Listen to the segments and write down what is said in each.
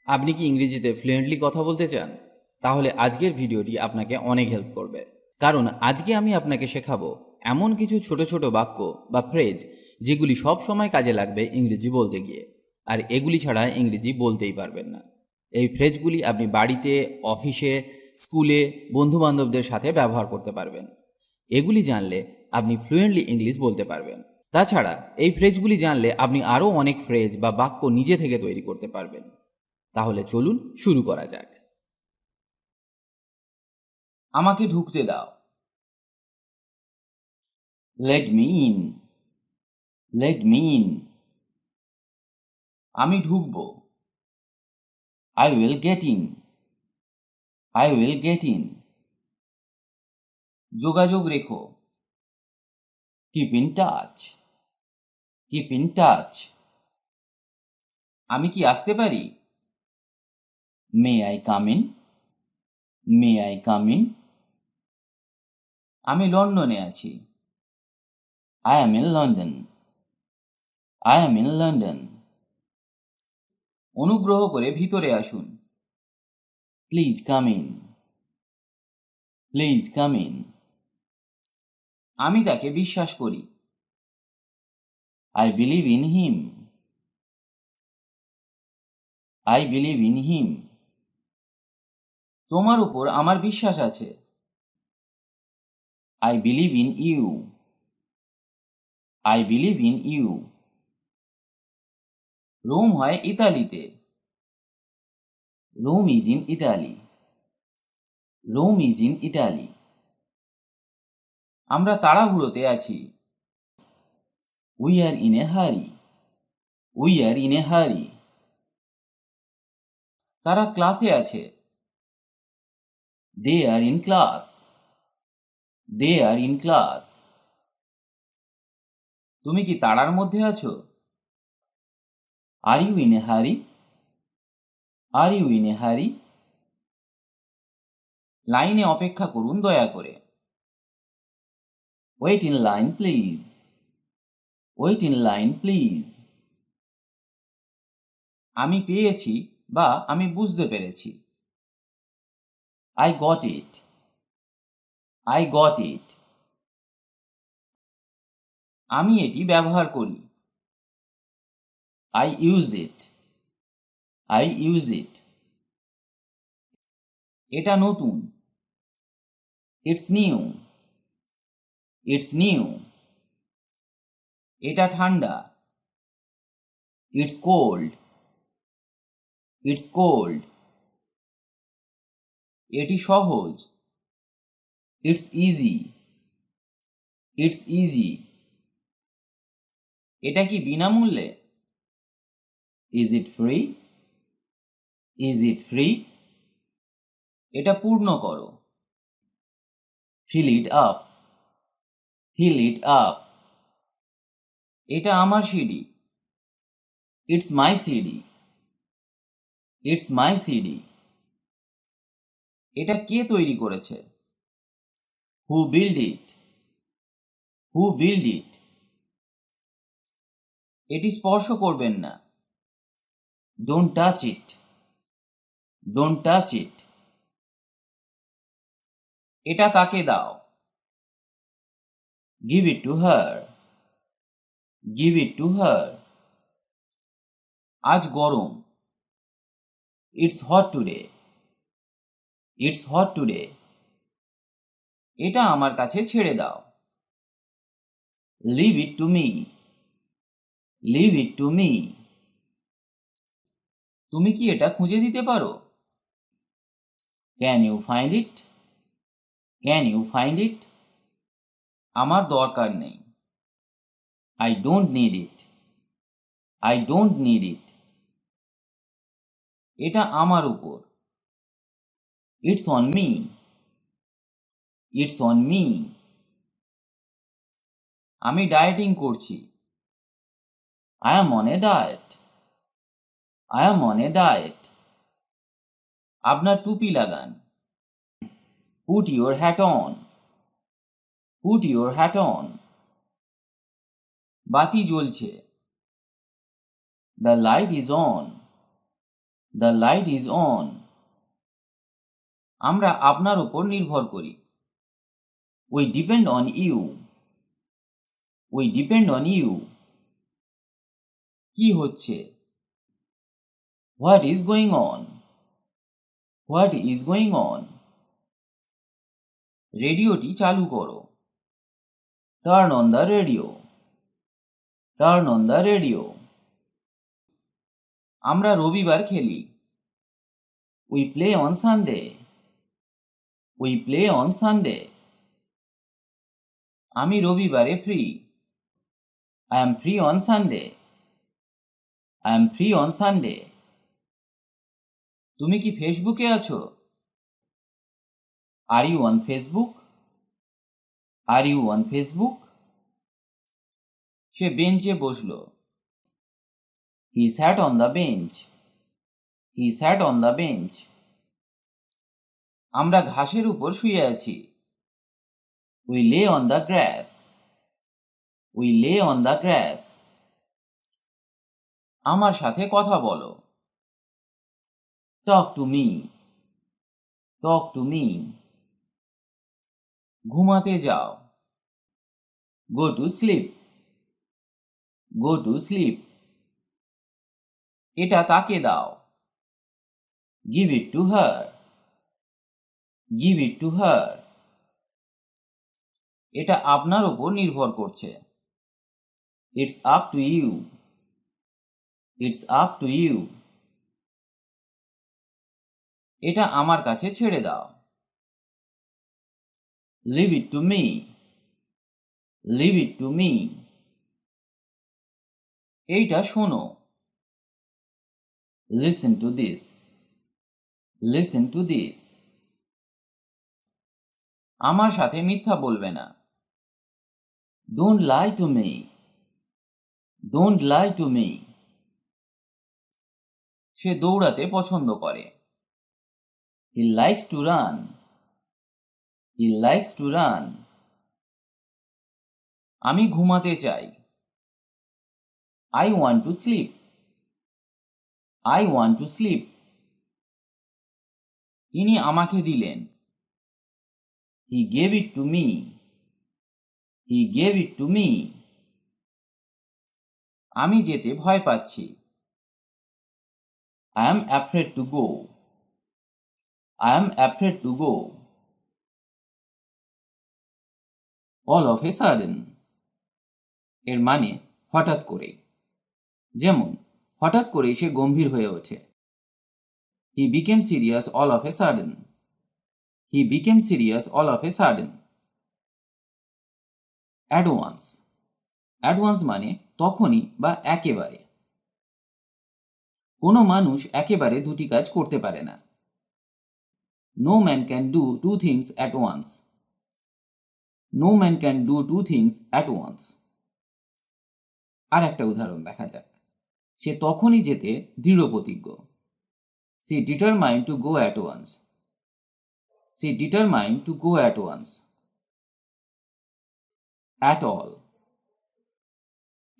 আপনি কি ইংরেজিতে ফ্লুয়েন্টলি কথা বলতে চান? তাহলে আজকের ভিডিওটি আপনাকে অনেক হেল্প করবে। কারণ আজকে আমি আপনাকে শেখাবো এমন কিছু ছোট ছোট বাক্য বা ফ্রেজ যেগুলি সব সময় কাজে লাগবে ইংরেজি বলতে গিয়ে। আর এগুলি ছাড়া ইংরেজি বলতেই পারবেন না। এই ফ্রেজগুলি আপনি বাড়িতে, অফিসে, স্কুলে, বন্ধুবান্ধবদের সাথে ব্যবহার করতে পারবেন। এগুলি জানলে আপনি ফ্লুয়েন্টলি ইংলিশ বলতে পারবেন। তাছাড়া এই ফ্রেজগুলি জানলে আপনি আরও অনেক ফ্রেজ বা বাক্য নিজে থেকে তৈরি করতে পারবেন। তাহলে চলুন শুরু করা যাক। আমাকে ঢুকতে দাও। Let me in. Let me in. আমি ঢুকবো। I will get in. I will get in. যোগাযোগ রেখো। Keep in touch. Keep in touch. আমি কি আসতে পারি? May I come in. May I come in. আমি লন্ডনে আছি। I am in London. I am in London. অনুগ্রহ করে ভিতরে আসুন। Please come in. Please come in. আমি তাকে বিশ্বাস করি। I believe in him. I believe in him. তোমার উপর আমার বিশ্বাস আছে। I believe in you. I believe in you. Rome হয় ইতালিতে। Rome is in Italy. Rome is in Italy. আমরা তাড়াহুড়োতে আছি। উই আর ইন এ হারি। উই আর ইন এ হারি। তারা ক্লাসে আছে। They are in class. They are in class. তুমি কি তাড়ার মধ্যে আছো? আর ইউ ইন এ হারি? আর ইউ ইন এ হারি? লাইনে অপেক্ষা করুন দয়া করে। Wait in line please. Wait in line please. আমি পেয়েছি বা আমি বুঝতে পেরেছি। I got it. I got it. আমি এটি ব্যবহার করি। I use it. I use it. এটা নতুন। It's new. It's new. এটা ঠান্ডা। It's cold. It's cold. এটি সহজ। It's easy. It's easy. এটা কি বিনামূল্যে? Is it free? Is it free? এটা পূর্ণ করো। Fill it up. Fill it up. এটা আমার CD. It's my CD. It's my CD. এটা কে তৈরি করেছে? Who build it? Who build it? এটি স্পর্শ করবেন না। Don't touch it. Don't touch it. এটা তাকে দাও। Give it to her. Give it to her. আজ গরম। It's hot today. It's hot today. এটা আমার কাছে ছেড়ে দাও। Leave it to me. Leave it to me. তুমি কি এটা খুঁজে দিতে পারো? Can you find it? Can you find it? আমার দরকার নেই। I don't need it. I don't need it. এটা আমার উপর। It's on me. It's on me. আমি ডায়েটিং করছি। I am on a diet. I am on a diet. আপনার টুপি লাগান। Put your hat on. Put your hat on. বাতি জ্বলছে। The light is on. The light is on. আমরা আপনার উপর নির্ভর করি। We depend on you. We depend on you. কি হচ্ছে? What is going on? What is going on? রেডিওটি চালু করো। Turn on the radio. Turn on the radio. আমরা রবিবার খেলি। We play on Sunday. We play on Sunday. আমি রবিবারে free. I am free on Sunday. I am free on Sunday. তুমি কি ফেসবুকে আছো? Are you on Facebook? Are you on Facebook? সে বেঞ্চে বসলো। He sat on the bench. He sat on the bench. আমরা ঘাসের উপর শুয়ে আছি। We lay on the grass. We lay on the grass. আমার সাথে কথা বলো। Talk to me. Talk to me. ঘুমাতে যাও। Go to sleep. Go to sleep. এটা তাকে দাও। Give it to her. Give it to her. এটা আপনার উপর নির্ভর করছে। It's up to you. It's up to you. এটা আমার কাছে ছেড়ে দাও। Leave it to me. Leave it to me. এইটা শোনো। Listen to this. Listen to this. আমার সাথে মিথ্যা বলবে না। Don't lie to me. Don't lie to me. সে দৌড়াতে পছন্দ করে। He likes to run. He likes to run. আমি ঘুমাতে চাই। I want to sleep. I want to sleep. তিনি আমাকে দিলেন। He gave it to me. He gave it to me. আমি যেতে ভয় পাচ্ছি। I am afraid to go. I am afraid to go. All of a sudden. এর মানে হঠাৎ করে। যেমন হঠাৎ করে সে গম্ভীর হয়ে ওঠে। He became serious all of a sudden. He became serious all of a sudden. At once. At once মানে তখনই বা একেবারে। কোনো মানুষ একেবারে দুটি কাজ করতে পারে না। No man can do two things at once. No man can do two things at once. আর একটা উদাহরণ দেখা যাক। সে তখনই যেতে দৃঢ়প্রতিজ্ঞ। She determined to go at once. She determined to go at once. At all.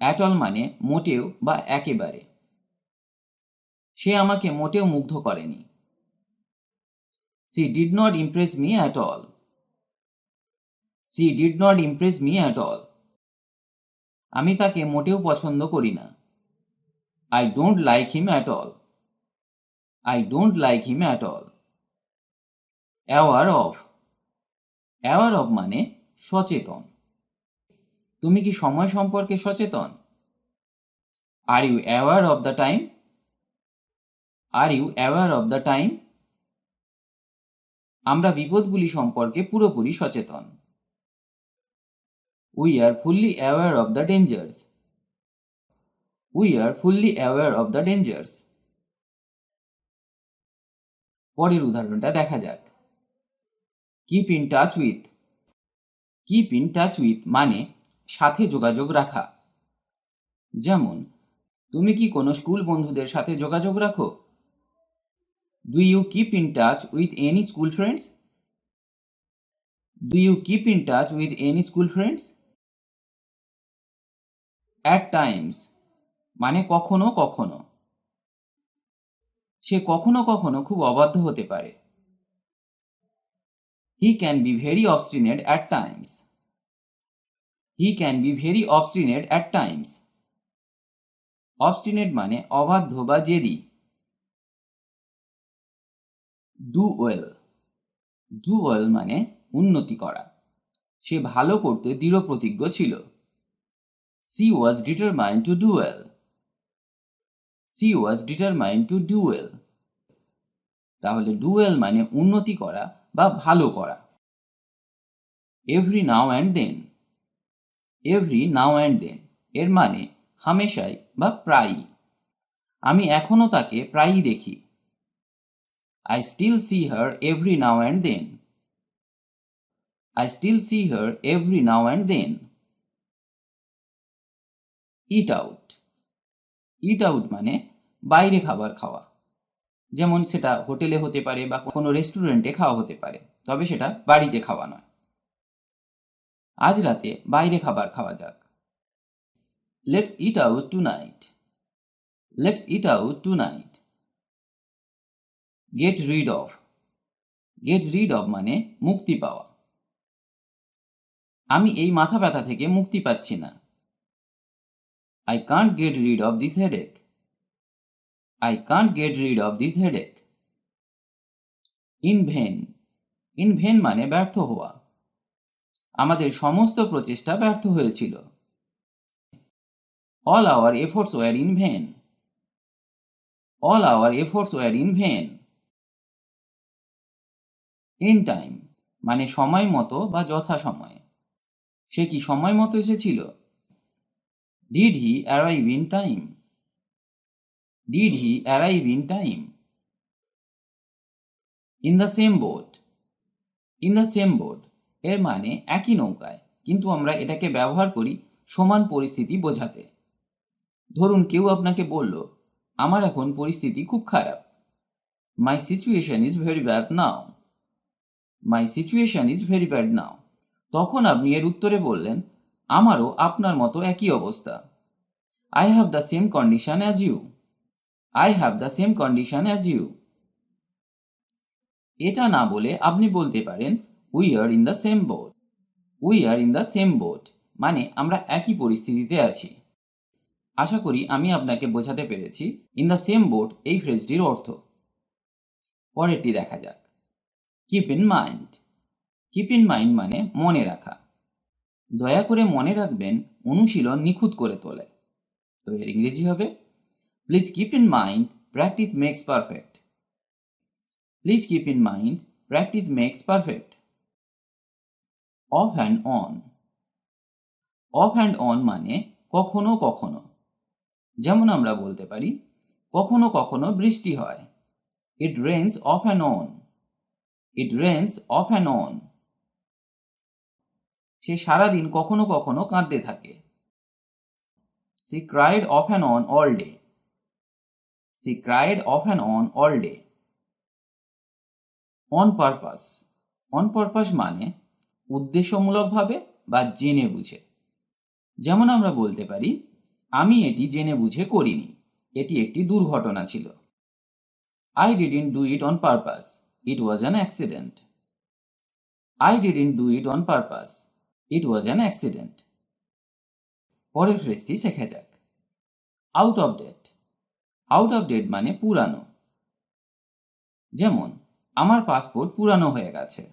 At all মানে মোটেও বা একেবারে। সে আমাকে মোটেও মুগ্ধ করেনি। She did not impress me at all. She did not impress me at all. আমি তাকে মোটেও পছন্দ করি না। I don't like him at all. I don't like him at all. Aware of. Aware of মানে সচেতন। তুমি কি সময় সম্পর্কে সচেতন? Are you aware of the time? Are you aware of the time? আমরা বিপদগুলি সম্পর্কে পুরোপুরি সচেতন। We are fully aware of the dangers. We are fully aware of the dangers. পরের উদাহরণটা দেখা যাক। Keep in touch with. Keep in touch with মানে সাথে যোগাযোগ রাখা। যেমন তুমি কি কোনো স্কুল বন্ধুদের সাথে যোগাযোগ রাখো? Do you keep in touch with any school friends? Do you keep in touch with any school friends? At times মানে কখনো কখনো। সে কখনো কখনো খুব অবাধ্য হতে পারে। He can be very obstinate at times. He can be very obstinate at times. Obstinate মানে অবাধ্য বা জেদি। Do well. Do well মানে উন্নতি করা। সে ভালো করতে দৃঢ় প্রতিজ্ঞ ছিল। She was determined to do well. She was determined to do well. তাহলে do well মানে উন্নতি করা বা ভালো করা। Every now and then. Every now and then এর মানে হামেশাই বা প্রায়ই। আমি এখনো তাকে প্রায়ই দেখি। I still see her every now and then. I still see her every now and then. Eat out. Eat out মানে বাইরে খাবার খাওয়া। যেমন সেটা হোটেলে হতে পারে বা কোনো রেস্টুরেন্টে খাওয়া হতে পারে, তবে সেটা বাড়িতে খাওয়া নয়। আজ রাতে বাইরে খাবার খাওয়া যাক। Let's eat out tonight. Let's eat out tonight. Get rid of. Get rid of মানে মুক্তি পাওয়া। আমি এই মাথা ব্যথা থেকে মুক্তি পাচ্ছি না। I can't get rid of this headache. I can't get rid of this headache. In vain. In vain মানে ব্যর্থ হওয়া। আমাদের সমস্ত প্রচেষ্টা ব্যর্থ হয়েছিল। All our efforts were in vain. All our efforts were in vain. In time মানে সময় মতো বা যথা সময়ে। সে কি সময় মতো এসেছিল? Did he arrive in time? Did he arrive in time? In the same boat. In the same boat এর মানে একই নৌকায়, কিন্তু আমরা এটাকে ব্যবহার করি সমান পরিস্থিতি বোঝাতে। ধরুন কেউ আপনাকে বলল, আমার এখন পরিস্থিতি খুব খারাপ। My situation is very bad now. My situation is very bad now. তখন আপনি এর উত্তরে বললেন, আমারও আপনার মতো একই অবস্থা। I have the same condition as you. I have the same condition as you. এটা না বলে আপনি বলতে পারেন, We are in the same boat. We are in the same boat মানে আমরা একই পরিস্থিতিতে আছি। আশা করি আমি আপনাকে বোঝাতে পেরেছি ইন দ্য সেম বোট এই ফ্রেজটির অর্থ। পরেরটি দেখা যাক। Keep in mind. Keep in mind মানে মনে রাখা। দয়া করে মনে রাখবেন, অনুশীলন নিখুঁত করে তোলে। তো এর ইংরেজি হবে, please keep in mind, practice makes perfect. Please keep in mind, practice makes perfect. Off and on. Off and on মানে কখনো কখনো। যেমন আমরা বলতে পারি, কখনো কখনো বৃষ্টি হয়। It rains off and on. It rains off and on. সে সারাদিন কখনো কখনো কাঁদতে থাকে। She cried off and on all day. She cried off and on all day. On purpose. On purpose মানে উদ্দেশ্যমূলকভাবে বা জেনে বুঝে। যেমন আমরা বলতে পারি, আমি এটি জেনে বুঝে করিনি, এটি একটি দুর্ঘটনা ছিল। I didn't do it on purpose. It was an accident. I didn't do it on purpose. It was an accident. পরের ফ্রেজটি শেখা যাক। Out of date. Out of date মানে পুরানো। যেমন, আমার পাসপোর্ট পুরানো হয়ে গেছে।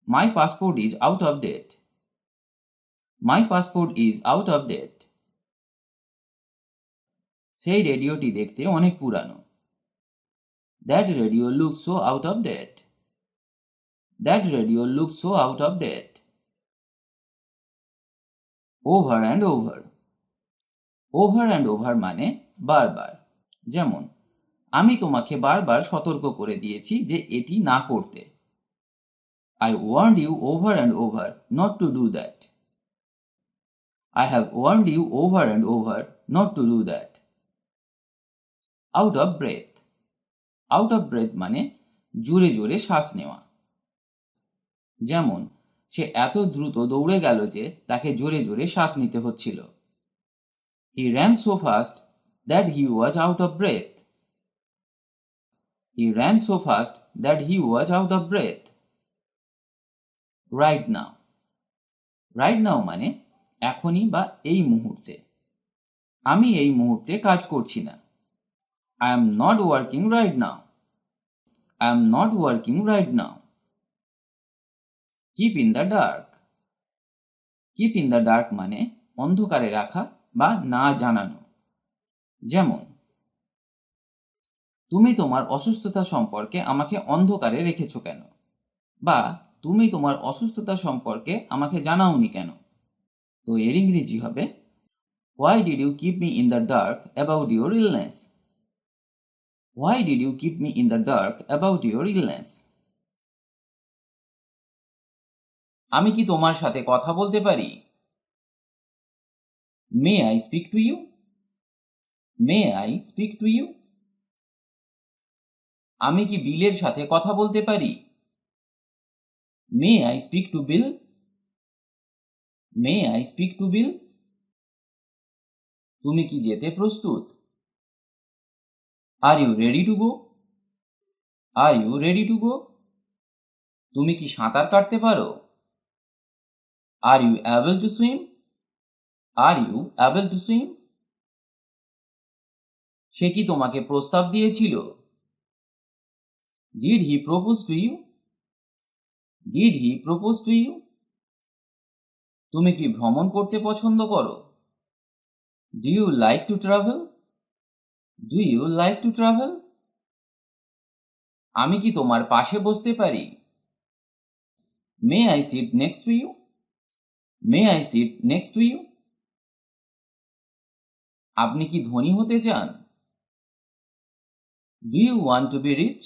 My passport is out of date. My passport is out of date. সেই রেডিওটি দেখতে অনেক পুরানো। That radio looks so out of date. That radio looks so out of date. Over and over. Over and over মানে বারবার। যেমন, আমি তোমাকে বারবার সতর্ক করে দিয়েছি যে এটি না করতে। I warned you over and over not to do that. I have warned you over and over not to do that. Out of breath. Out of breath মানে জোরে জোরে শ্বাস নেওয়া। যেমন, সে এত দ্রুত দৌড়ে গেল যে তাকে জোরে জোরে শ্বাস নিতে হচ্ছিল। He ran so fast that he was out of breath. He ran so fast that he was out of breath. Right now. Right now মানে এখনই বা এই মুহূর্তে। আমি এই মুহূর্তে কাজ করছি না। I am not working right now. I am not working right now. Keep in the dark. Keep in the dark মানে অন্ধকারে রাখা বা না জানানো। যেমন, তুমি তোমার অসুস্থতা সম্পর্কে আমাকে অন্ধকারে রেখেছো কেন? বা তুমি তোমার অসুস্থতা সম্পর্কে আমাকে জানাওনি কেন? তো এর ইংরেজি হবে Why did you keep me in the dark about your illness? Why did you keep me in the dark about your illness? আমি কি তোমার সাথে কথা বলতে পারি? May I speak to you? May I speak to you? আমি কি বিলের সাথে কথা বলতে পারি? May I speak to Bill? May I speak to Bill? তুমি কি যেতে প্রস্তুত? Are you ready to go? Are you ready to go? তুমি কি সাঁতার কাটতে পারো? Are you able to swim? Are you able to swim? সে কি তোমাকে প্রস্তাব দিয়েছিল? Did he propose to you? Did he propose to you? তুমি কি ভ্রমণ করতে পছন্দ করো? Do you like to travel? Do you like to travel? আমি কি তোমার পাশে বসতে পারি? May I sit next to you? May I sit next to you? আপনি কি ধনী হতে চান? Do you want to be rich?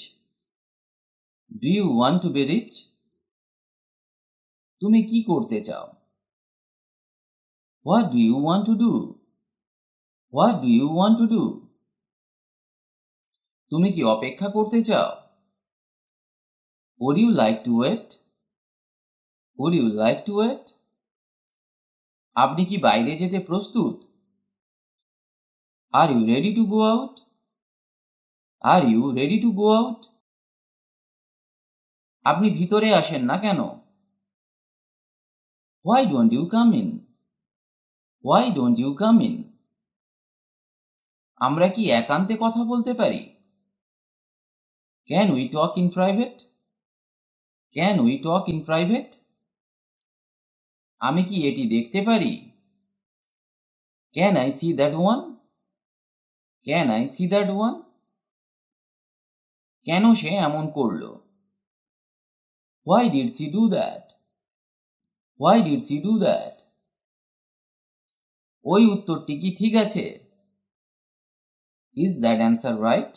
Do you want to be rich? তুমি কি করতে চাও? What do you want to do? What do you want to do? তুমি কি অপেক্ষা করতে চাও? Would you like to wait? Would you like to wait? আপনি কি বাইরে যেতে প্রস্তুত? Are you ready to go out? Are you ready to go out? আপনি ভিতরে আসেন না কেন? Why don't you come in? Why don't you come in? আমরা কি একান্তে কথা বলতে পারি? Can we talk in private? Can we talk in private? আমি কি এটি দেখতে পারি? Can I see that one? Can I see that one? কেন সে এমন করলো? Why did she do that? Why did she do that? ওই উত্তরটি কি ঠিক আছে? Is that answer right?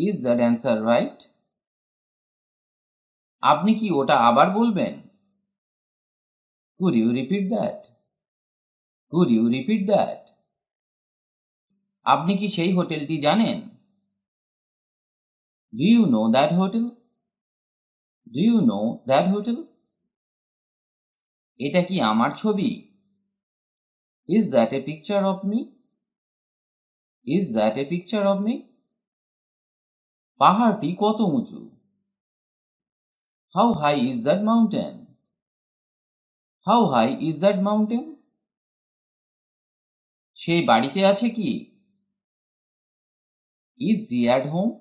Is that answer right? আপনি কি ওটা আবার বলবেন? Could you repeat that? Could you repeat that? আপনি কি সেই হোটেলটি জানেন? Do you know that hotel? Do you know that hotel? এটা কি আমার ছবি? Is that a picture of me? Is that a picture of me? পাহাড়টি কত উঁচু? How high is that mountain? How high is that mountain? সে বাড়িতে আছে কি? Is he at home?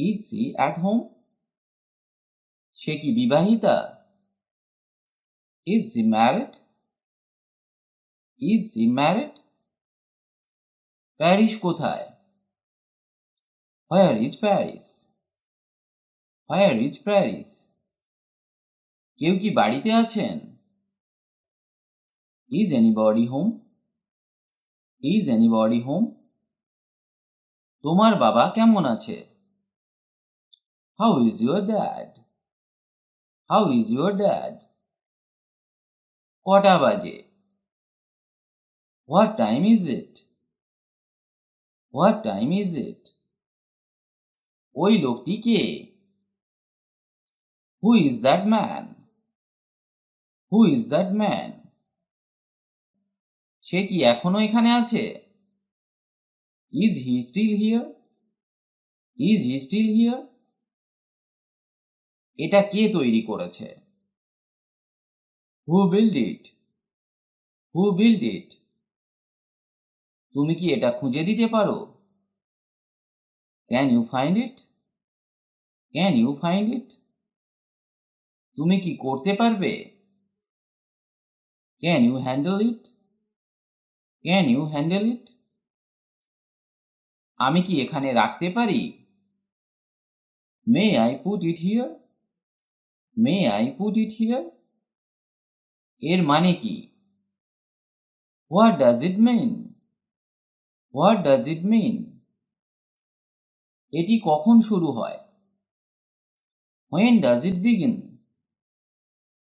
Is he at home? সে কি বিবাহিতা? Is he married? Is he married? Paris কোথায়? Where is Paris? Where is Paris? কেউ কি বাড়িতে আছেন? Is anybody home? Is anybody home? তোমার বাবা কেমন আছে? How is your dad? How is your dad? কটা বাজে? What time is it? What time is it? ওই লোকটি কে? Who is that man? Who is that man? সে কি এখনো এখানে আছে? Is he still here? Is he still here? এটা কে তৈরি করেছে? Who build it? Who build it? তুমি কি এটা খুঁজে দিতে পারো? Can you find it? Can you find it? তুমি কি করতে পারবে? Can you handle it? Can you handle it? আমি কি এখানে রাখতে পারি? May I put it here? May I put it here? এর মানে কি? What does it mean? What does it মিন? এটি কখন শুরু হয়? When does it begin?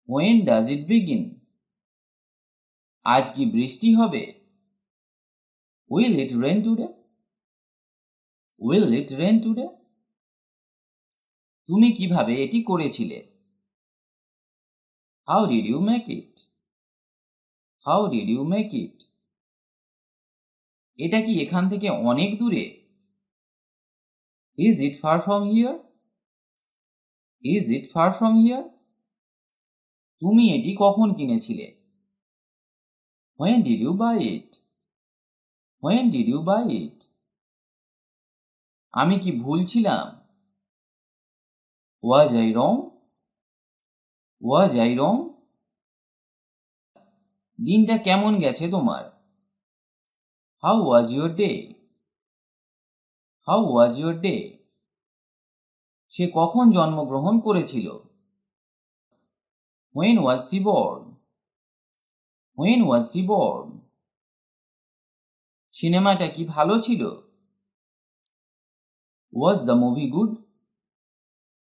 When does it begin? আজ কি বৃষ্টি হবে? Will it rain today? Will it rain today? তুমি কিভাবে এটি করেছিলে? How did you make it? How did you make it? এটা কি এখান থেকে অনেক দূরে? Is it far from here? Is it far from here? তুমি এটি কখন কিনেছিলে? When did you buy it? When did you buy it? আমি কি ভুল ছিলাম? Was I wrong? Was I wrong? দিনটা কেমন গেছে তোমার? How was your day? How was your day? সে কখন জন্মগ্রহণ করেছিল? When was she born? When was she born? সিনেমাটা কি ভালো ছিল? Was the movie good?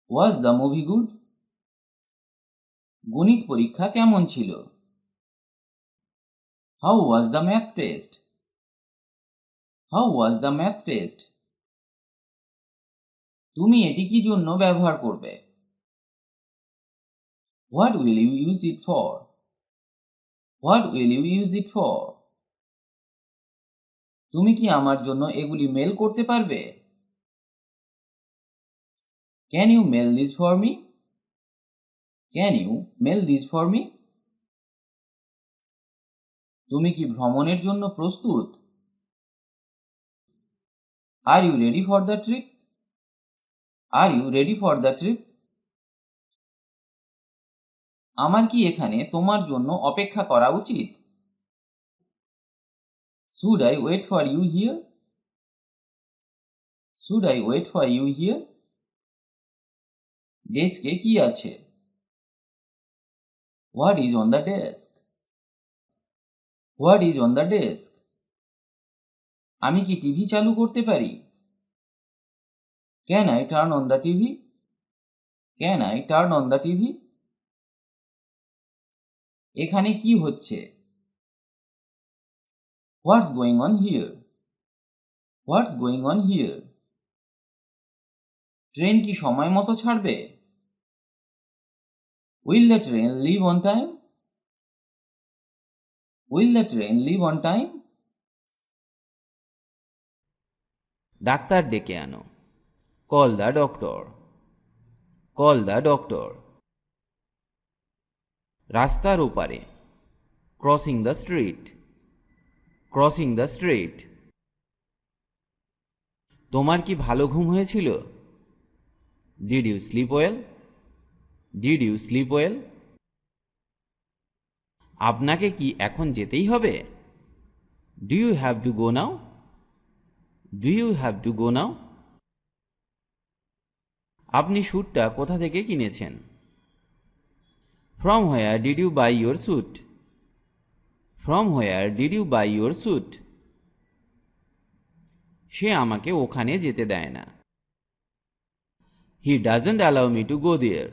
Was the movie good? গণিত পরীক্ষা কেমন ছিল? How was the math test? How was the math test? তুমি এটি কি জন্য ব্যবহার করবে? What will you use it for? What will you use it for? তুমি কি আমার জন্য এগুলি মেল করতে পারবে? Can you mail this for me? Can you mail this for me? তুমি কি ভ্রমণের জন্য প্রস্তুত? Are you ready for the trip? Are you ready for the trip? আমার কি এখানে তোমার জন্য অপেক্ষা করা উচিত? Should I wait for you here? Should I wait for you here? ডেস্কে কি আছে? What is on the desk? What is on the desk? আমি কি টিভি চালু করতে পারি? Can I turn on the TV? Can I turn on the TV? এখানে কি হচ্ছে? What's going on here? What's going on here? Train কি সময় মতো ছাড়বে? Will the train leave on time? Will the train leave on time? ডাক্তার ডেকে আনো। Call the doctor. Call the doctor. রাস্তার ওপারে। Crossing the street. Crossing the street. তোমার কি ভালো ঘুম হয়েছিল? Did you sleep well? Did you sleep well? আপনাকে কি এখন যেতেই হবে? Do you have to go now? Do you have to go now? আপনি স্যুটটা কোথা থেকে কিনেছেন? From where did you buy your suit? From where did you buy your suit? সে আমাকে ওখানে যেতে দেয় না। He doesn't allow me to go there.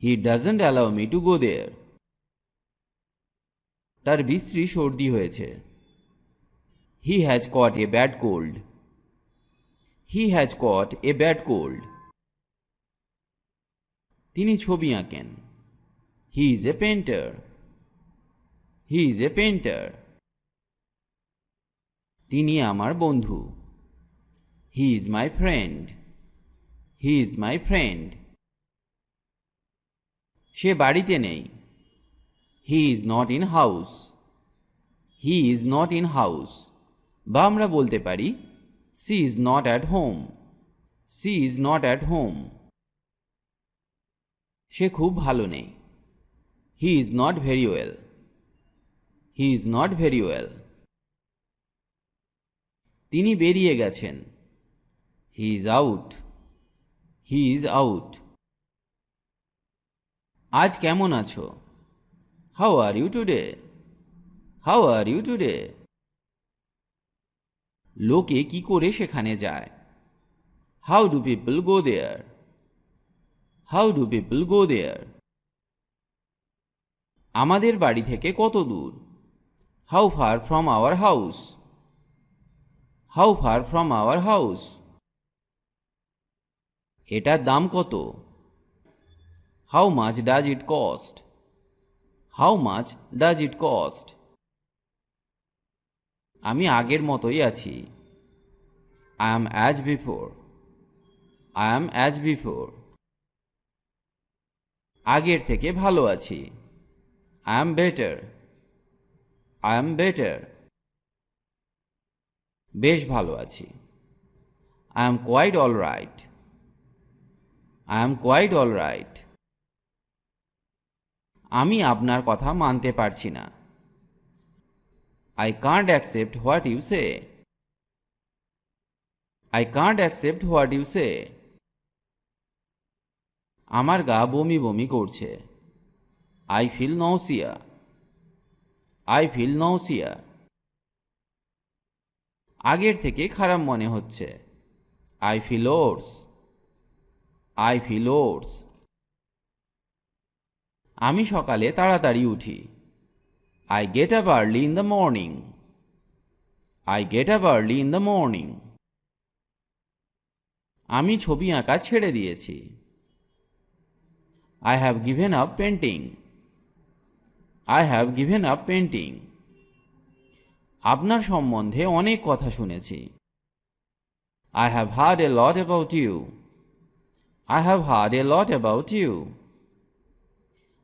He doesn't allow me to go there. তার বিশ্রী সর্দি হয়েছে। He has caught a bad cold. He has caught a bad cold. তিনি ছবি আঁকেন। He is a painter. He is a painter. তিনি আমার বন্ধু। He is my friend. He is my friend. সে বাড়িতে নেই। He is not in house. He is not in house. বা আমরা বলতে পারি she is not at home. She is not at home. সে খুব ভালো নেই। He is not very well. He is not very well. তিনি বেরিয়ে গেছেন। He is out. He is out. আজ কেমন আছো? How are you today? How are you today? লোকে কি করে সেখানে যায়? How do people go there? How do people go there? আমাদের বাড়ি থেকে কত দূর? How far from our house? How far from our house? এটার দাম কত? How much does it cost? How much does it cost? আমি আগের মতোই আছি। I am as before. I am as before. আগের থেকে ভালো আছি। I am better. I am better. বেশ ভালো আছি। I am quite all right. I am quite all right. আমি আপনার কথা মানতে পারছি না। I can't accept what you say. I can't accept what you say. আমার গা বমি বমি করছে। I feel nausea. I feel nausea. আগের থেকে খারাপ মনে হচ্ছে। I feel worse. I feel worse. আমি সকালে তাড়াতাড়ি উঠি। I get up early in the morning. I get up early in the morning. আমি ছবি আঁকা ছেড়ে দিয়েছি। I have given up painting. I have given up painting. আপনার সম্বন্ধে অনেক কথা শুনেছি। I have heard a lot about you. I have heard a lot about you.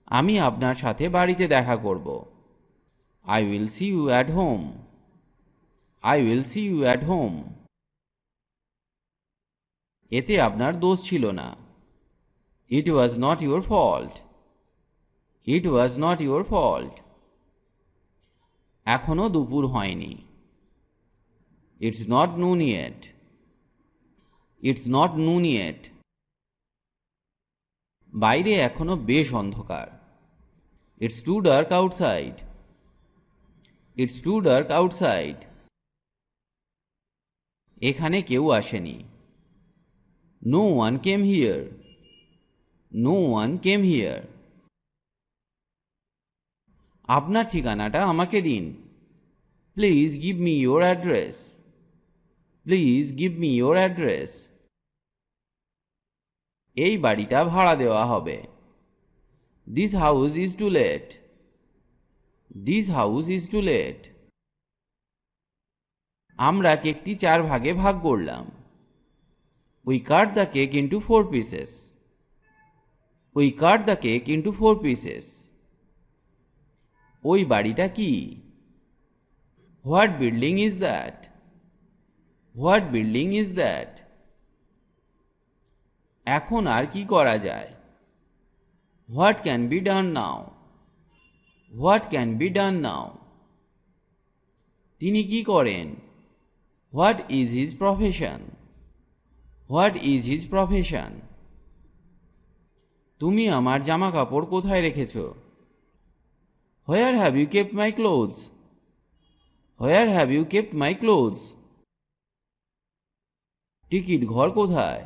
আমি আপনার সাথে বাড়িতে দেখা করব। I will see you at home. I will see you at home. এতে আপনার দোষ ছিল না। It was not your fault. It was not your fault. এখনো দুপুর হয়নি। It's not noon yet. It's not noon yet. বাইরে এখনো বেশ অন্ধকার। It's too dark outside. It's too dark outside. এখানে কেউ আসেনি। No one came here. No one came here. আপনার ঠিকানাটা আমাকে দিন। Please give me your address. Please give me your address. এই বাড়িটা ভাড়া দেওয়া হবে। This house is to let. This house is to let. আমরা কেকটি 4 ভাগে ভাগ করলাম। We cut the cake into 4 pieces. We cut the cake into 4 pieces. ওই বাড়িটা কি? What building is that? What building is that? এখন আর কি করা যায়? What can be done now? What can be done now? তিনি কি করেন? What is his profession? What is his profession? তুমি আমার জামা কাপড় কোথায় রেখেছ? Where have you kept my clothes? Where have you kept my clothes? Ticket ঘর কোথায়?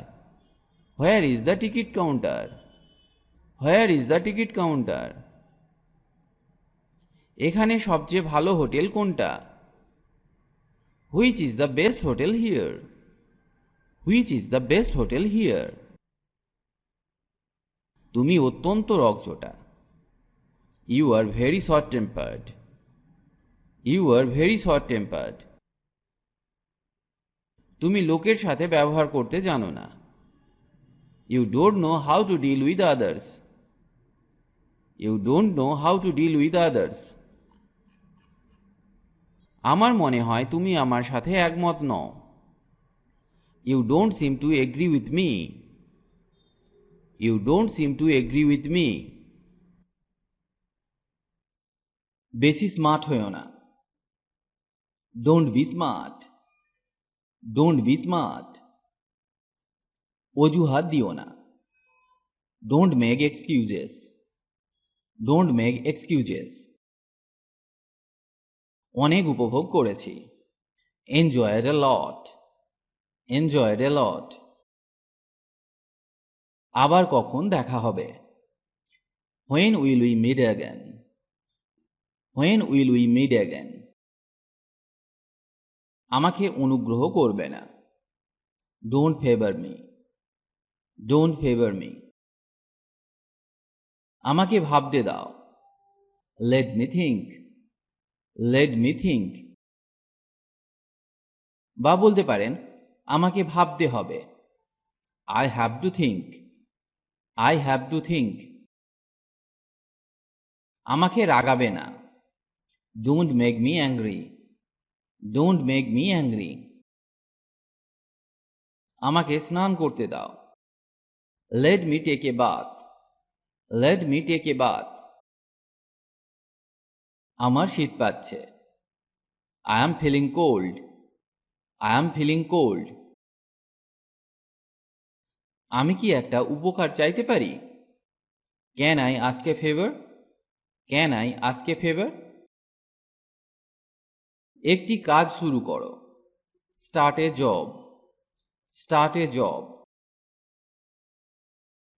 Where is the ticket counter? Where is the ticket counter? এখানে সবচেয়ে ভালো হোটেল কোনটা? Which is the best hotel here? Which is the best hotel here? তুমি অত্যন্ত রগচটা। You are very short tempered. You are very short tempered. তুমি লোকের সাথে ব্যবহার করতে জানো না। You don't know how to deal with others. You don't know how to deal with others. আমার মনে হয় তুমি আমার সাথে একমত নও। You don't seem to agree with me. You don't seem to agree with me. বেশি স্মার্ট হয়েও না। Don't be smart. Don't be smart. অজুহাত দিও না। Don't make excuses. Don't make excuses. অনেক উপভোগ করেছি। Enjoyed a lot. Enjoyed a lot. আবার কখন দেখা হবে? When will we meet again? When will we meet again? আমাকে অনুগ্রহ করবে না। Don't favour me. Don't favour me. আমাকে ভাবতে দাও। Let me think. Let me think. বা বলতে পারেন আমাকে ভাবতে হবে। I have to think. I have to think. আমাকে রাগাবে না। Don't make me angry. Don't make me angry. আমাকে স্নান করতে দাও। Let me take a bath. Let me take a bath. আমার শীত পাচ্ছে। I am feeling cold. I am feeling cold. আমি কি একটা উপকার চাইতে পারি? Can I ask a favour? Can I ask a favour? একটি কাজ শুরু করো। Start a job. Start a job.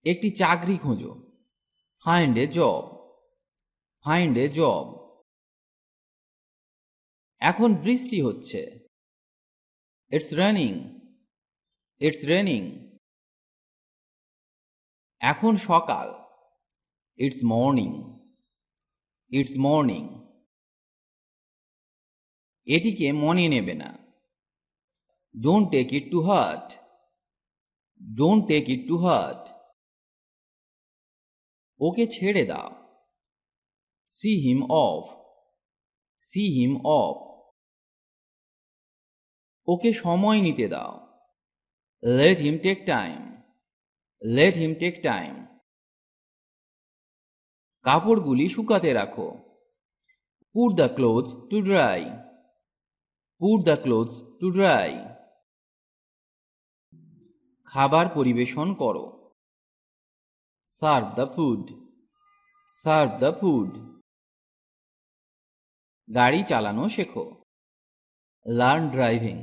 একটি চাকরি খোঁজো। Find a job. Find a job. এখন বৃষ্টি হচ্ছে। It's raining. It's raining. এখন সকাল। It's morning. It's morning. এটিকে মনে নেবে না। Don't take it to heart. Don't take it to heart. ওকে ছেড়ে দাও। See him off. See him off. ওকে সময় নিতে দাও। Let him take time. Let him take time. কাপড়গুলি শুকাতে রাখো। Put the clothes to dry. Put the clothes to dry. খাবার পরিবেশন করো। Serve the food. Serve the food. গাড়ি চালানো শেখো। Learn driving.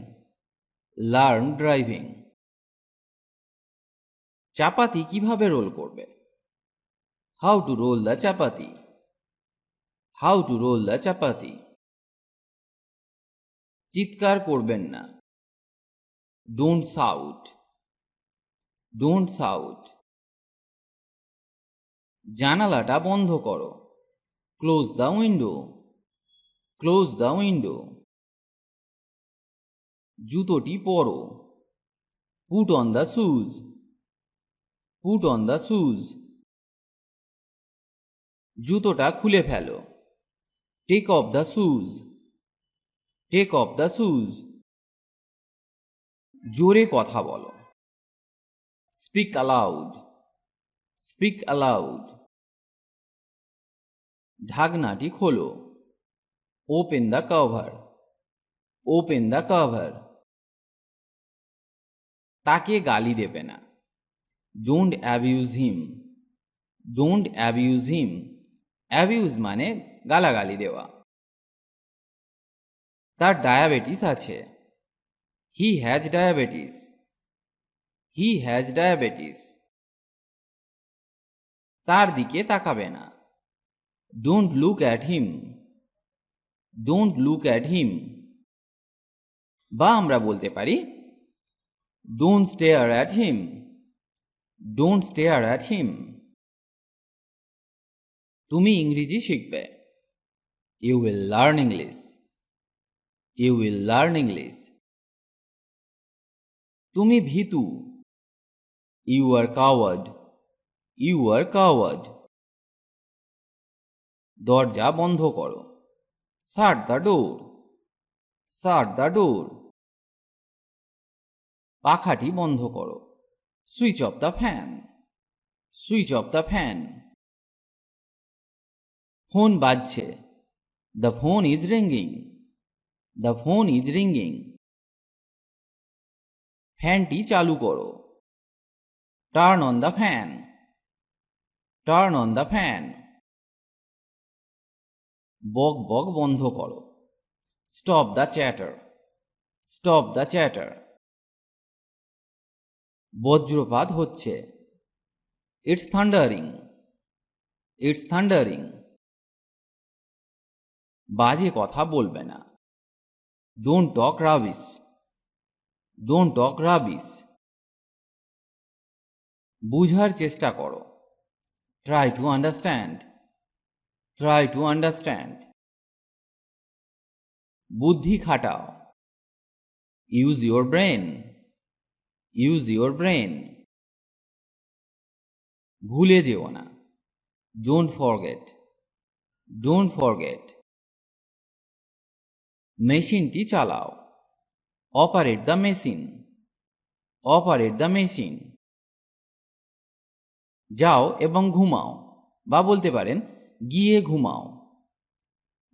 Learn driving. চাপাতি কিভাবে রোল করবে? How to roll the chapati. How to roll the chapati. চিৎকার করবেন না। Don't shout. Don't shout. জানালাটা বন্ধ করো। Close the window. Close the window. জুতোটি পরো। Put on the shoes. Put on the shoes. জুতোটা খুলে ফেলো। Take off the shoes. Take off the shoes. জোরে কথা বলো। Speak aloud. Speak aloud. ঢাকনাটি খোলো। Open the cover. Open the cover. তাকে গালি দেবে না। Don't abuse him. Don't abuse him. Abuse মানে গালাগালি দেওয়া। তার ডায়াবেটিস আছে। He has diabetes. He has diabetes. তার দিকে তাকাবে না। Don't look at him. Don't look at him. বা আমরা বলতে পারি don't stare at him. Don't stare at him. তুমি ইংরেজি শিখবে। You will learn English. You will learn English. তুমি ভীতু। You are coward. You are coward. দরজা বন্ধ করো। শাট the door. Shut the door. পাখাটি বন্ধ করো। Switch off the fan. Switch off the fan. Phone বাজছে। The phone is ringing. The phone is ringing. ফ্যানটি চালু করো। Turn on the fan. Turn on the fan. বক বক বন্ধ করো। Stop the chatter. Stop the chatter. বজ্রপাত হচ্ছে। It's thundering. It's thundering. বাজে কথা বলবে না। Don't talk rubbish. Don't talk rubbish. বুঝার চেষ্টা করো। Try to understand. Try to understand. বুদ্ধি খাটাও। Use your brain. Use your brain. ভুলে যেও না। Don't forget. Don't forget. মেশিনটি চালাও। Operate the machine. Operate the machine. যাও এবং ঘুমাও, বা বলতে পারেন গিয়ে ঘুমাও।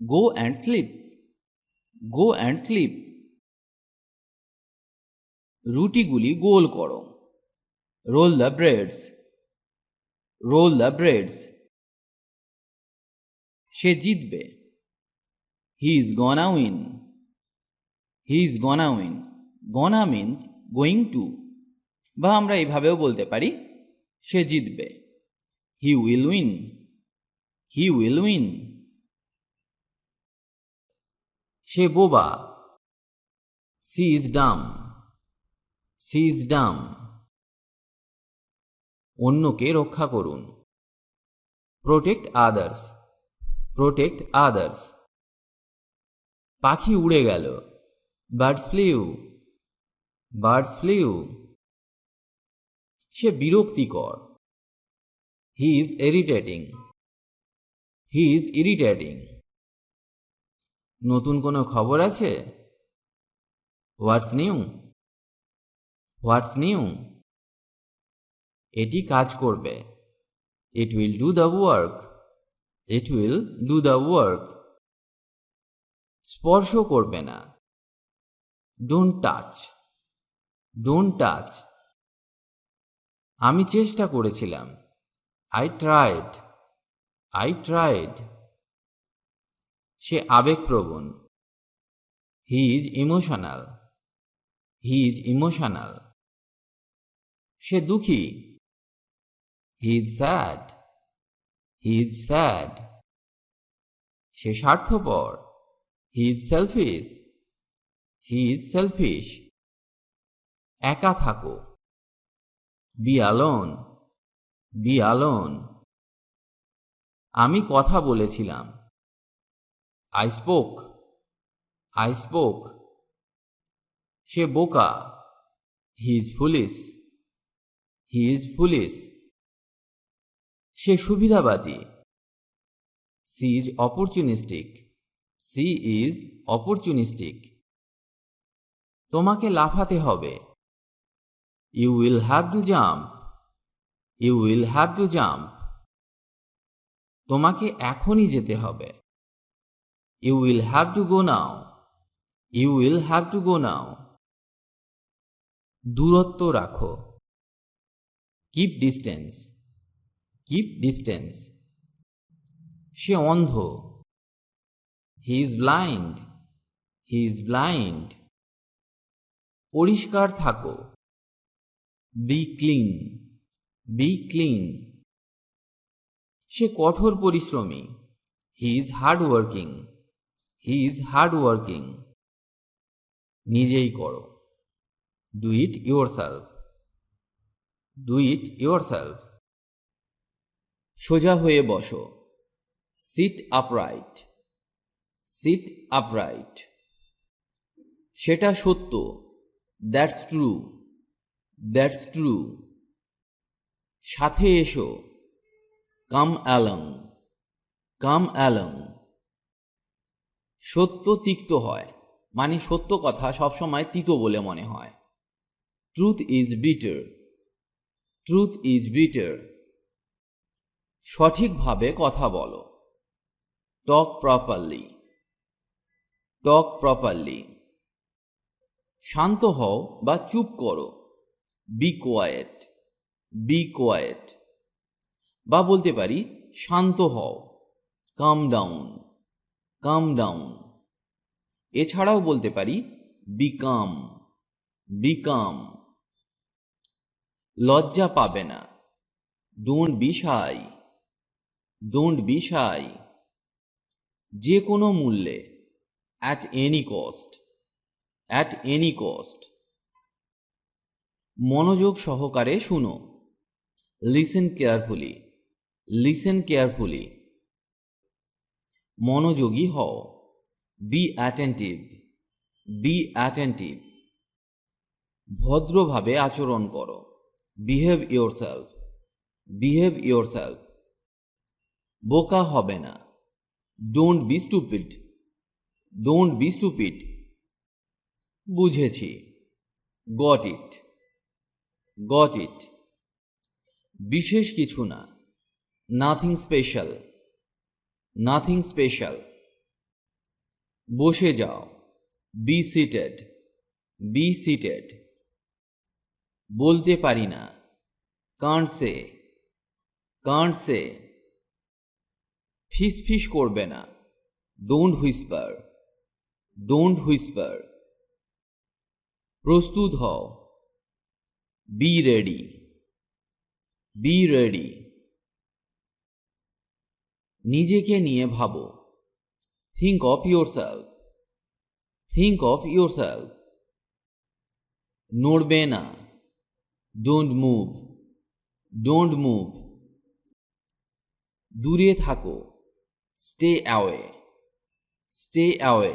Go and sleep. Go and sleep. রুটিগুলি গোল করো। Roll the breads. Roll the breads. সে জিতবে। He is gonna win. He is gonna win. Gonna means going to, বা আমরা এইভাবেও বলতে পারি সে জিতবে। He will win. He will win. সে বোবা। She is dumb. She is dumb. অন্যকে রক্ষা করুন। Protect others. Protect others. পাখি উড়ে গেল। Birds flew. Birds flew. সে বিরক্তিকর। He is irritating. He is irritating. নতুন কোনো খবর আছে? What's new? What's new? এটি কাজ করবে। It will do the work. It will do the work. স্পর্শ করবে না। Don't touch. Don't touch. আমি চেষ্টা করেছিলাম। I tried. I tried. সে আবেগপ্রবণ। He is emotional. He is emotional. সে দুঃখী। He is sad. He is sad. সে স্বার্থপর। He is selfish. He is selfish. একা থাকো। Be alone. Be alone. আমি কথা বলেছিলাম। I spoke. I spoke. সে বোকা। He is foolish. He is foolish. সে সুবিধাবাদী। She is opportunistic. She is opportunistic. তোমাকে লাফাতে হবে। You will have to jump. You will have to jump. তোমাকে এখনই যেতে হবে। You will have to go now. You will have to go now. দূরত্ব রাখো। Keep distance. Keep distance. সে অন্ধ। He is blind. He is blind. পরিষ্কার থাকো। Be clean. Be clean. সে কঠোর পরিশ্রমী। He is hard working. He is hard working. নিজেই করো। Do it yourself. Do it yourself. সোজা হয়ে বসো। Sit upright. Sit upright. সেটা সত্য। That's true. That's true. সাথে এসো, কাম অ্যালং, কাম অ্যালং। সত্য তিক্ত হয়, মানে সত্য কথা সবসময় তিতো বলে মনে হয়। Truth is bitter, truth is bitter. সঠিকভাবে কথা বলো, টক প্রপারলি, টক প্রপারলি। শান্ত হও বা চুপ করো, বি কোয়াইট, বি কোয়াইট। বা বলতে পারি শান্ত হও, কাম ডাউন, কাম ডাউন। এছাড়াও বলতে পারি বিকাম, বিকাম। লজ্জা পাবে না, don't be shy, don't be shy. যে কোনো মূল্যে, at any cost, at any cost. মনোযোগ সহকারে শুনো, লিসেন কেয়ারফুলি, লিসেন কেয়ারফুলি। মনোযোগী হও, বি অ্যাটেন্টিভ, বি অ্যাটেন্টিভ। ভদ্রভাবে আচরণ করো, বিহেভ ইয়োরসেলফ, বিহেভ ইয়োরসেলফ। বোকা হবে না, don't be stupid, don't be stupid. বুঝেছি, গট ইট, গট ইট। বিশেষ কিছু না, নাথিং স্পেশাল, নাথিং স্পেশাল। বসে যাও, বি সিটেড, বি সিটেড। বলতে পারি না, কান্ট সে, কান্ট সে। ফিসফিস করবে না, ডোন্ট হুইসপার, ডোন্ট হুইসপার। প্রস্তুত হও, বি রেডি, বি রেডি। নিজেকে নিয়ে ভাবো, think of yourself, think of yourself. নড়বে না, ডোন্ট মুভ, ডোন্ট মুভ। দূরে থাকো, স্টে অ্যাওয়ে, স্টে অ্যাওয়ে।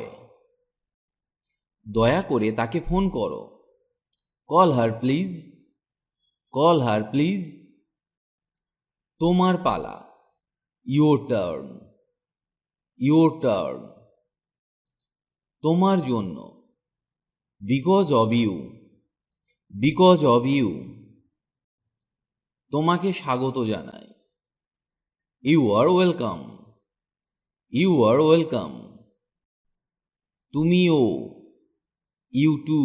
দয়া করে তাকে ফোন করো, call her please, call her please. তোমার পালা, ইয়োর টার্ন, ইয়োর টার্ন। তোমার জন্য, because of you, because of you. তোমাকে স্বাগত জানাই, you are welcome, you are welcome. তুমিও, ইউ টু,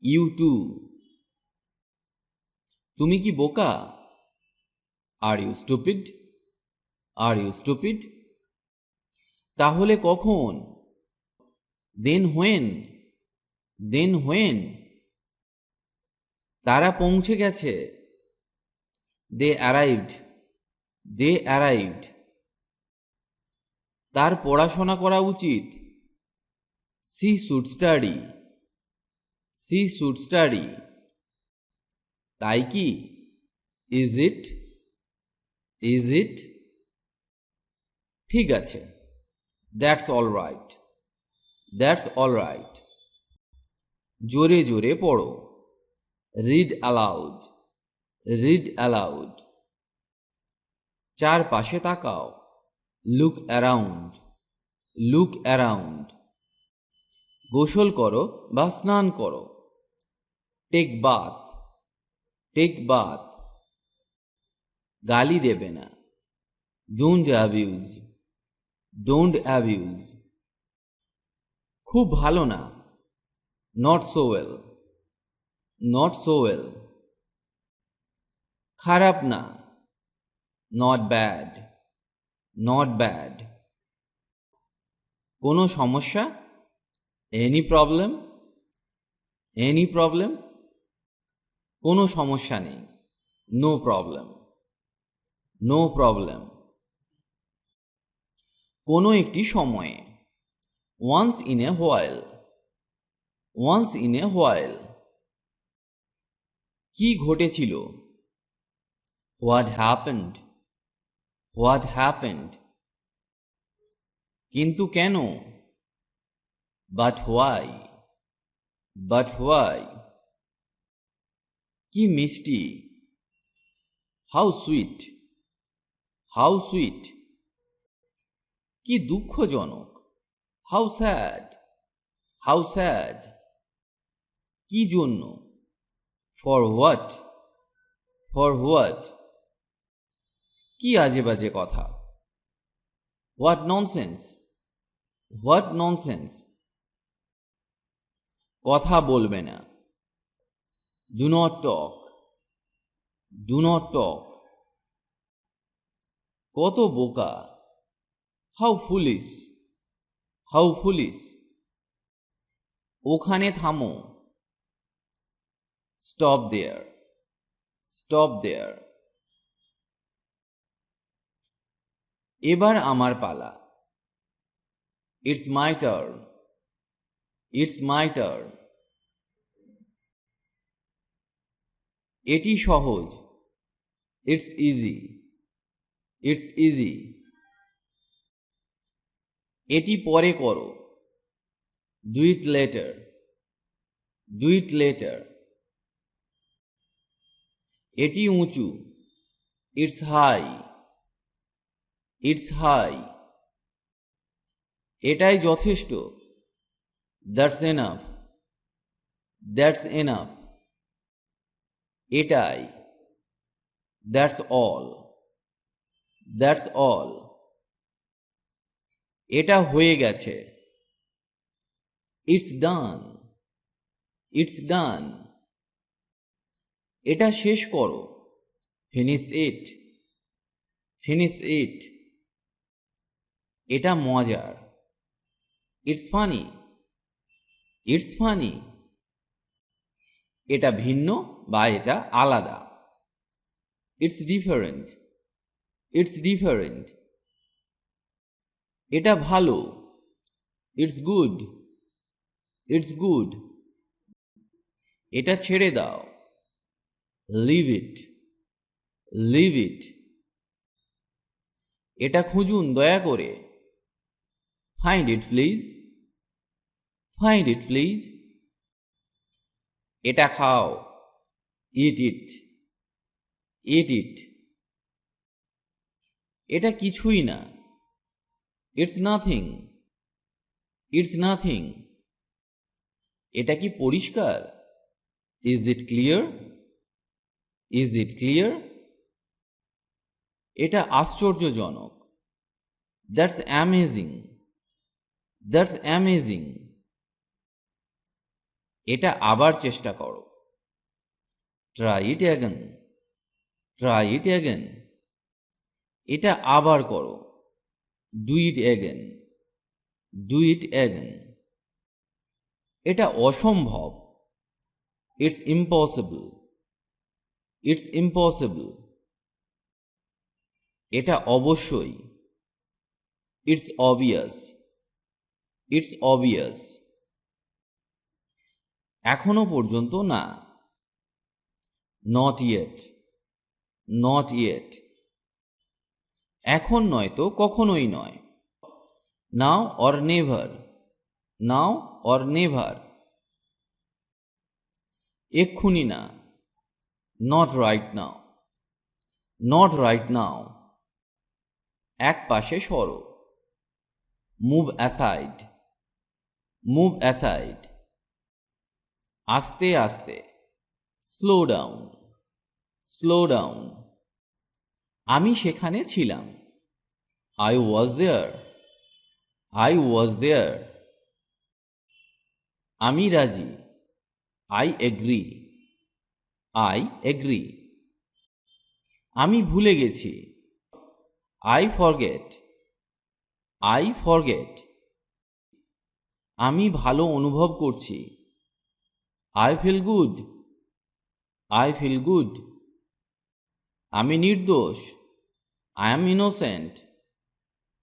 ইউ টু। তুমি কি বোকা, are you stupid, are you stupid. তাহলে কখন, দেন হোয়েন, দেন হোয়েন। তারা পৌঁছে গেছে, দে অ্যারাইভড, দে অ্যারাইভড। তার পড়াশোনা করা উচিত, C should study, C should study. তাই কি, ইজ ইট, ইজ ইট। ঠিক আছে, that's all right, that's all right. জোরে জোরে পড়ো, রিড অ্যালাউড, রিড অ্যালাউড। চারপাশে তাকাও, লুক অ্যারাউন্ড, লুক অ্যারাউন্ড। গোসল করো বা স্নান করো, টেক বাথ, টেক বাথ। গালি দেবে না, ডোন্ট অ্যাবিউজ, ডোন্ট অ্যাবিউজ। খুব ভালো না, not so well, not so well. খারাপ না, নট ব্যাড, নট ব্যাড। কোনো সমস্যা, এনি প্রবলেম, এনি প্রবলেম। কোনো সমস্যা নেই, নো প্রবলেম, নো প্রবলেম। কোনো একটি সময়ে, once in a while, once in a while. কি ঘটেছিল, হোয়াট হ্যাপেন্ড, হোয়াট হ্যাপেন্ড। কিন্তু কেন, বাট হোয়াই, বাট হোয়াই। কি মিষ্টি, হাউ সুইট, হাউ সুইট। কি দুঃখজনক, হাউ স্যাড, হাউ স্যাড। কি জন্য, ফর হোয়াট, ফর হোয়াট। কি আজে বাজে কথা, হোয়াট ননসেন্স, হোয়াট ননসেন্স। কথা বলবে না, do not talk, do not টক। কত বোকা, হাউ ফুলিশ, হাউ ফুলিশ। ওখানে থামো, স্টপ দেয়ার, স্টপ দেয়ার। এবার আমার পালা, it's my turn, it's my turn. এটি সহজ, ইটস ইজি, ইটস ইজি। এটি পরে করো, do it later, do it later. এটি উঁচু, ইটস হাই, ইটস হাই। এটাই যথেষ্ট, দ্যাটস এনাফ, দ্যাটস এনাফ। এটাই, দ্যাটস অল, দ্যাটস অল। এটা হয়ে গেছে, ইটস ডান, ইটস ডান। এটা শেষ করো, ফিনিশ ইট, ফিনিশ ইট। এটা মজার, ইটস ফানি, ইটস ফানি। এটা ভিন্ন বা এটা আলাদা, ইটস ডিফারেন্ট, ইটস ডিফারেন্ট। এটা ভালো, ইটস গুড, ইটস গুড। এটা ছেড়ে দাও, লিভ ইট, লিভ ইট। এটা খুঁজুন দয়া করে, find it please, find it please. এটা খাও, ইট ইট, ইট ইট। এটা কিছুই না, ইটস নাথিং, ইটস নাথিং। এটা কি পরিষ্কার, is it clear, is it clear. এটা আশ্চর্যজনক, দ্যাটস অ্যামেজিং, দ্যাটস অ্যামেজিং। এটা আবার চেষ্টা করো, try it again, try it again. এটা আবার করো, do it again, do it again. এটা অসম্ভব, ইটস ইম্পসিবল, ইটস ইম্পসিবল। এটা অবশ্যই, ইটস অবভিয়াস, ইটস অবভিয়াস। এখনো পর্যন্ত না, নট ইয়েট, নট ইয়েট। এখন নয়তো কখনোই নয়, নাও or never, now or never. এক্ষুনি না, not right now, not right now. এক পাশে সরো, মুভ অ্যাসাইড, মুভ অ্যাসাইড। আস্তে আস্তে, স্লো ডাউন, স্লো ডাউন। আমি সেখানে ছিলাম, I was there, I was দেয়ার। আমি রাজি, আই এগ্রি, আই এগ্রি। আমি ভুলে গেছি, আই ফরগেট, আই ফরগেট। আমি ভালো অনুভব করছি, I feel good, I feel good. আমি নির্দোষ, I am innocent,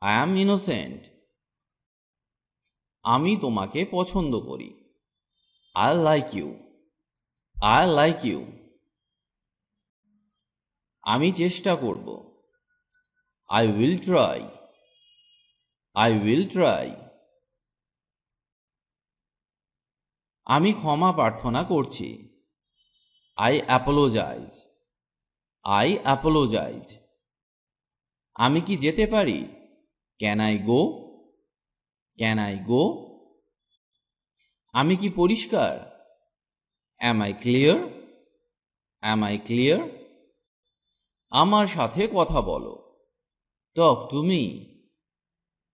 I am innocent. আমি তোমাকে পছন্দ করি, I like you, I like you. আমি চেষ্টা করব, I will try, I will try. আমি ক্ষমা প্রার্থনা করছি, I apologize. I apologize. আমি কি যেতে পারি? Can I go? Can I go? আমি কি পরিষ্কার? Am I clear? Am I clear? আমার সাথে কথা বলো। Talk to me.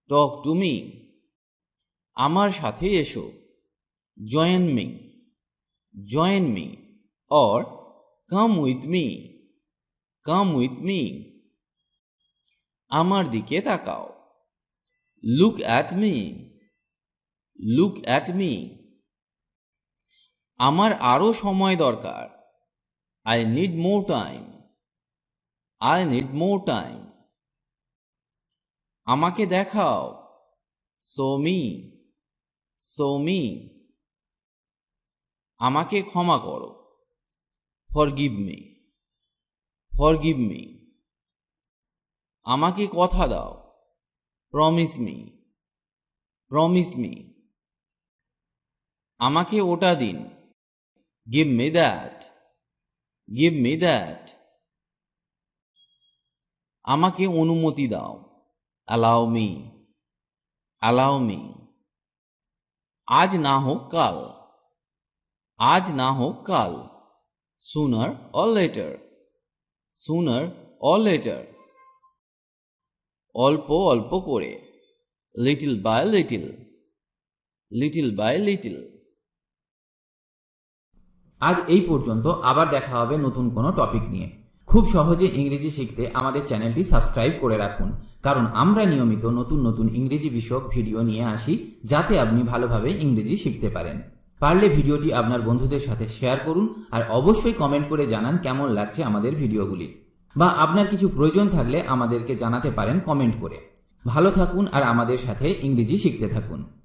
Talk to me. আমার সাথে এসো। Join me. Join me. Or come with me. Come with me. আমার দিকে তাকাও। Look at me. Look at me. আমার আরো সময় দরকার। I need more time. I need more time. আমাকে দেখাও। Show me. Show me. আমাকে ক্ষমা করো। Forgive me. Forgive me. আমাকে কথা দাও। Promise me. Promise me. আমাকে ওটা দিন। Give me that. Give me that. আমাকে অনুমতি দাও। Allow me. Allow me. আজ না হোক কাল। আজ না হোক কাল। Sooner or later. Sooner or later. অল্প অল্প করে। Little by little. Little by little. আজ এই পর্যন্ত, আবার দেখা হবে নতুন কোনো টপিক নিয়ে। খুব সহজে ইংরেজি শিখতে আমাদের চ্যানেলটি সাবস্ক্রাইব করে রাখুন, কারণ আমরা নিয়মিত নতুন নতুন ইংরেজি বিষয়ক ভিডিও নিয়ে আসি, যাতে আপনি ভালোভাবে ইংরেজি শিখতে পারেন। পারলে ভিডিওটি আপনার বন্ধুদের সাথে শেয়ার করুন, আর অবশ্যই কমেন্ট করে জানান কেমন লাগছে আমাদের ভিডিওগুলি, বা আপনার কিছু প্রয়োজন থাকলে আমাদেরকে জানাতে পারেন কমেন্ট করে। ভালো থাকুন আর আমাদের সাথে ইংরেজি শিখতে থাকুন।